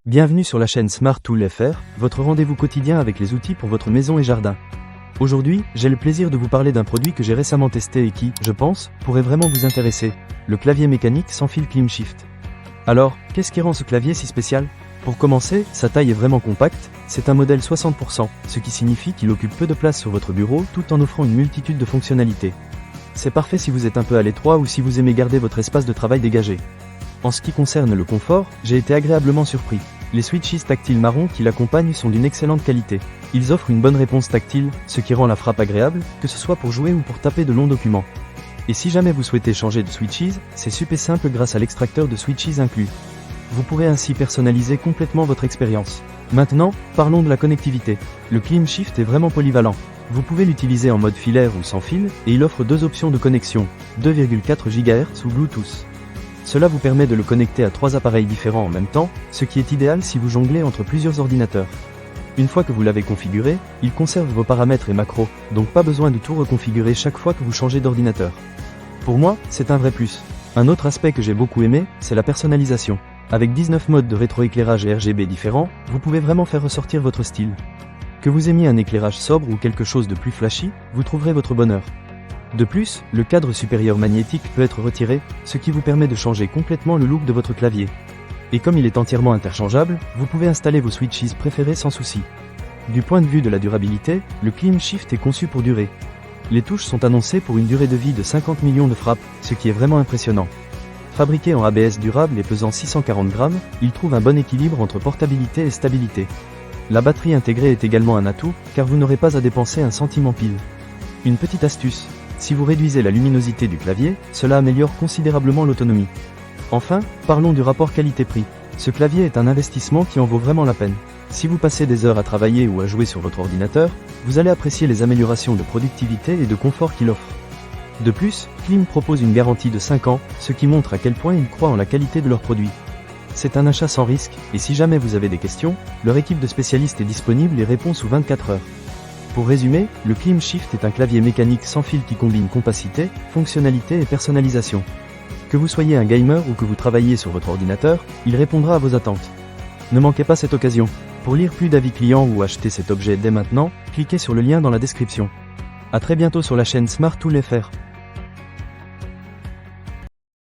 Bienvenue sur la chaîne Smart Tool FR, votre rendez-vous quotidien avec les outils pour votre maison et jardin. Aujourd'hui, j'ai le plaisir de vous parler d'un produit que j'ai récemment testé et qui, je pense, pourrait vraiment vous intéresser, le clavier mécanique sans fil CleanShift. Alors, qu'est-ce qui rend ce clavier si spécial? Pour commencer, sa taille est vraiment compacte, c'est un modèle 60%, ce qui signifie qu'il occupe peu de place sur votre bureau tout en offrant une multitude de fonctionnalités. C'est parfait si vous êtes un peu à l'étroit ou si vous aimez garder votre espace de travail dégagé. En ce qui concerne le confort, j'ai été agréablement surpris. Les switches tactiles marron qui l'accompagnent sont d'une excellente qualité. Ils offrent une bonne réponse tactile, ce qui rend la frappe agréable, que ce soit pour jouer ou pour taper de longs documents. Et si jamais vous souhaitez changer de switches, c'est super simple grâce à l'extracteur de switches inclus. Vous pourrez ainsi personnaliser complètement votre expérience. Maintenant, parlons de la connectivité. Le CleanShift est vraiment polyvalent. Vous pouvez l'utiliser en mode filaire ou sans fil, et il offre deux options de connexion, 2,4 GHz ou Bluetooth. Cela vous permet de le connecter à 3 appareils différents en même temps, ce qui est idéal si vous jonglez entre plusieurs ordinateurs. Une fois que vous l'avez configuré, il conserve vos paramètres et macros, donc pas besoin de tout reconfigurer chaque fois que vous changez d'ordinateur. Pour moi, c'est un vrai plus. Un autre aspect que j'ai beaucoup aimé, c'est la personnalisation. Avec 19 modes de rétroéclairage et RGB différents, vous pouvez vraiment faire ressortir votre style. Que vous aimiez un éclairage sobre ou quelque chose de plus flashy, vous trouverez votre bonheur. De plus, le cadre supérieur magnétique peut être retiré, ce qui vous permet de changer complètement le look de votre clavier. Et comme il est entièrement interchangeable, vous pouvez installer vos switches préférés sans souci. Du point de vue de la durabilité, le CleanShift est conçu pour durer. Les touches sont annoncées pour une durée de vie de 50 millions de frappes, ce qui est vraiment impressionnant. Fabriqué en ABS durable et pesant 640 grammes, il trouve un bon équilibre entre portabilité et stabilité. La batterie intégrée est également un atout, car vous n'aurez pas à dépenser un centime en pile. Une petite astuce. Si vous réduisez la luminosité du clavier, cela améliore considérablement l'autonomie. Enfin, parlons du rapport qualité-prix. Ce clavier est un investissement qui en vaut vraiment la peine. Si vous passez des heures à travailler ou à jouer sur votre ordinateur, vous allez apprécier les améliorations de productivité et de confort qu'il offre. De plus, Clean propose une garantie de 5 ans, ce qui montre à quel point ils croient en la qualité de leurs produits. C'est un achat sans risque, et si jamais vous avez des questions, leur équipe de spécialistes est disponible et répond sous 24 heures. Pour résumer, le CleanShift est un clavier mécanique sans fil qui combine compacité, fonctionnalité et personnalisation. Que vous soyez un gamer ou que vous travailliez sur votre ordinateur, il répondra à vos attentes. Ne manquez pas cette occasion. Pour lire plus d'avis clients ou acheter cet objet dès maintenant, cliquez sur le lien dans la description. À très bientôt sur la chaîne Smart Tool FR.